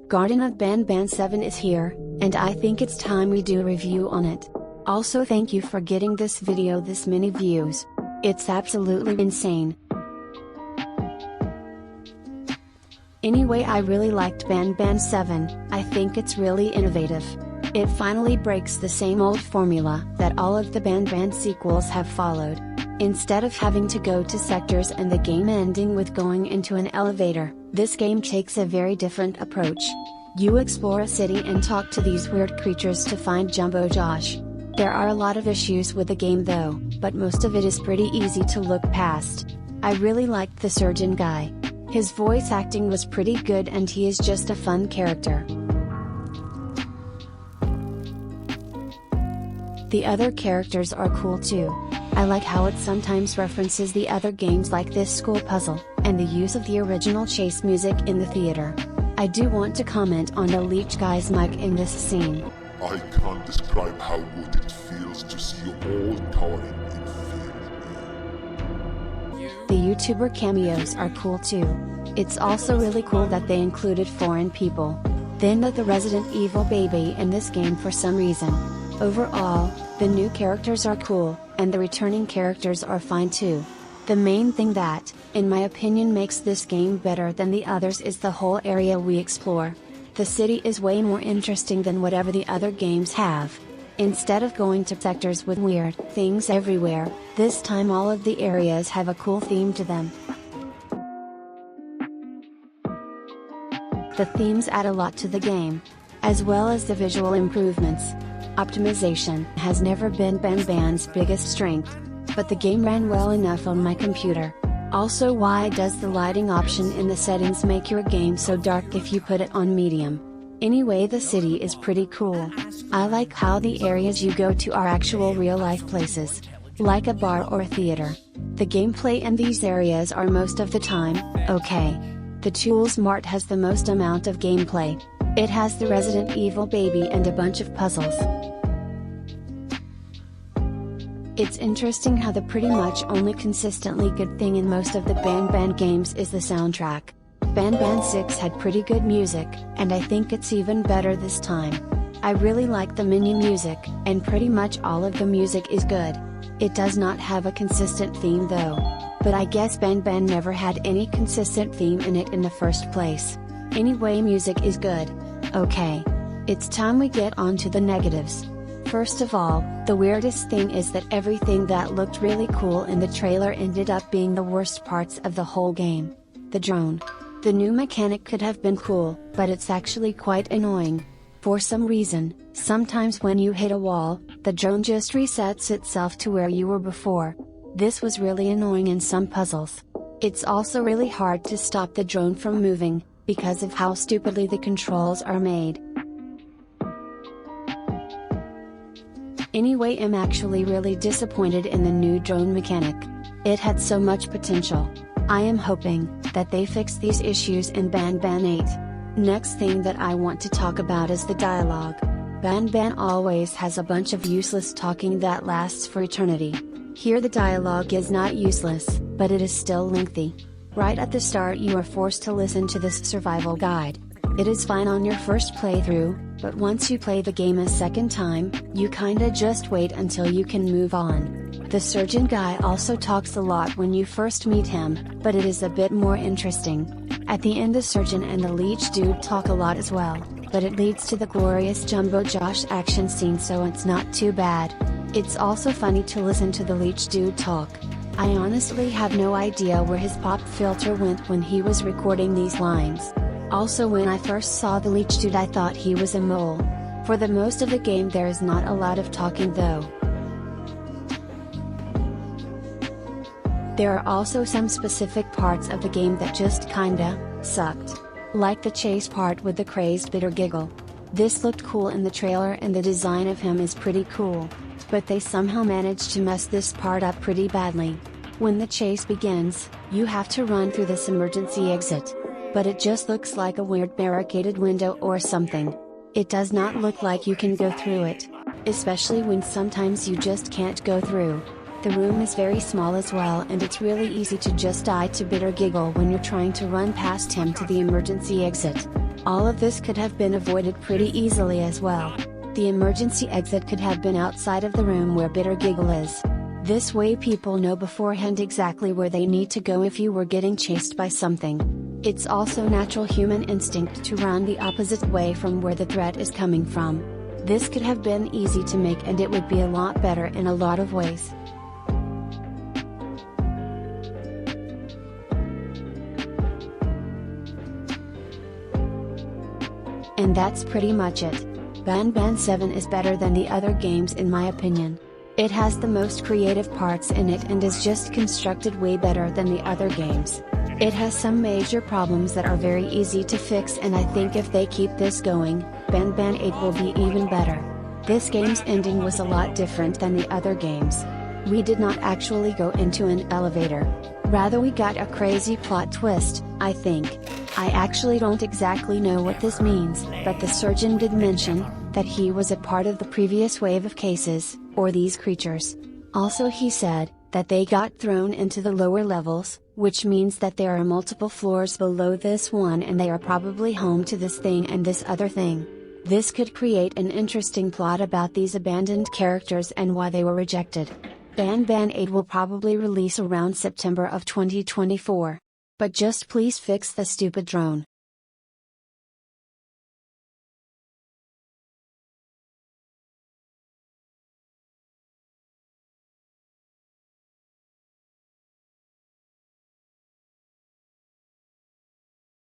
Garten of Banban 7 is here, and I think it's time we do a review on it. Also thank you for getting this video this many views. It's absolutely insane. Anyway, I really liked Banban 7, I think it's really innovative. It finally breaks the same old formula that all of the Banban sequels have followed. Instead of having to go to sectors and the game ending with going into an elevator, this game takes a very different approach. You explore a city and talk to these weird creatures to find Jumbo Josh. There are a lot of issues with the game though, but most of it is pretty easy to look past. I really liked the surgeon guy. His voice acting was pretty good and he is just a fun character. The other characters are cool too. I like how it sometimes references the other games like this school puzzle, and the use of the original chase music in the theater. I do want to comment on the leech guy's mic in this scene. I can't describe how good it feels to see you all cowering in fear. The YouTuber cameos are cool too. It's also really cool that they included foreign people. Then the Resident Evil baby in this game for some reason. Overall, the new characters are cool, and the returning characters are fine too. The main thing that, in my opinion, makes this game better than the others is the whole area we explore. The city is way more interesting than whatever the other games have. Instead of going to sectors with weird things everywhere, this time all of the areas have a cool theme to them. The themes add a lot to the game, as well as the visual improvements. Optimization has never been Banban's biggest strength, but the game ran well enough on my computer. Also, why does the lighting option in the settings make your game so dark if you put it on medium? Anyway, the city is pretty cool. I like how the areas you go to are actual real-life places, like a bar or a theater. The gameplay in these areas are most of the time okay. The Tools Mart has the most amount of gameplay. It has the Resident Evil baby and a bunch of puzzles. It's interesting how the pretty much only consistently good thing in most of the Banban games is the soundtrack. Banban 6 had pretty good music, and I think it's even better this time. I really like the menu music, and pretty much all of the music is good. It does not have a consistent theme though. But I guess Banban never had any consistent theme in it in the first place. Anyway, music is good. Okay. It's time we get on to the negatives. First of all, the weirdest thing is that everything that looked really cool in the trailer ended up being the worst parts of the whole game. The drone. The new mechanic could have been cool, but it's actually quite annoying. For some reason, sometimes when you hit a wall, the drone just resets itself to where you were before. This was really annoying in some puzzles. It's also really hard to stop the drone from moving, because of how stupidly the controls are made. Anyway, I'm actually really disappointed in the new drone mechanic. It had so much potential. I am hoping that they fix these issues in Banban 8. Next thing that I want to talk about is the dialogue. Banban always has a bunch of useless talking that lasts for eternity. Here the dialogue is not useless, but it is still lengthy. Right at the start you are forced to listen to this survival guide. It is fine on your first playthrough, but once you play the game a second time, you kinda just wait until you can move on. The surgeon guy also talks a lot when you first meet him, but it is a bit more interesting. At the end the surgeon and the leech dude talk a lot as well, but it leads to the glorious Jumbo Josh action scene, so it's not too bad. It's also funny to listen to the leech dude talk. I honestly have no idea where his pop filter went when he was recording these lines. Also, when I first saw the leech dude I thought he was a mole. For the most of the game there is not a lot of talking though. There are also some specific parts of the game that just kinda sucked. Like the chase part with the crazed bitter giggle. This looked cool in the trailer and the design of him is pretty cool. But they somehow managed to mess this part up pretty badly. When the chase begins, you have to run through this emergency exit. But it just looks like a weird barricaded window or something. It does not look like you can go through it. Especially when sometimes you just can't go through. The room is very small as well, and it's really easy to just die to bitter giggle when you're trying to run past him to the emergency exit. All of this could have been avoided pretty easily as well. The emergency exit could have been outside of the room where Bitter Giggle is. This way people know beforehand exactly where they need to go if you were getting chased by something. It's also natural human instinct to run the opposite way from where the threat is coming from. This could have been easy to make and it would be a lot better in a lot of ways. And that's pretty much it. Banban 7 is better than the other games in my opinion. It has the most creative parts in it and is just constructed way better than the other games. It has some major problems that are very easy to fix, and I think if they keep this going, Banban 8 will be even better. This game's ending was a lot different than the other games. We did not actually go into an elevator. Rather we got a crazy plot twist, I think. I actually don't exactly know what this means, but the surgeon did mention that he was a part of the previous wave of cases, or these creatures. Also he said that they got thrown into the lower levels, which means that there are multiple floors below this one and they are probably home to this thing and this other thing. This could create an interesting plot about these abandoned characters and why they were rejected. Banban 8 will probably release around September of 2024. But just please fix the stupid drone.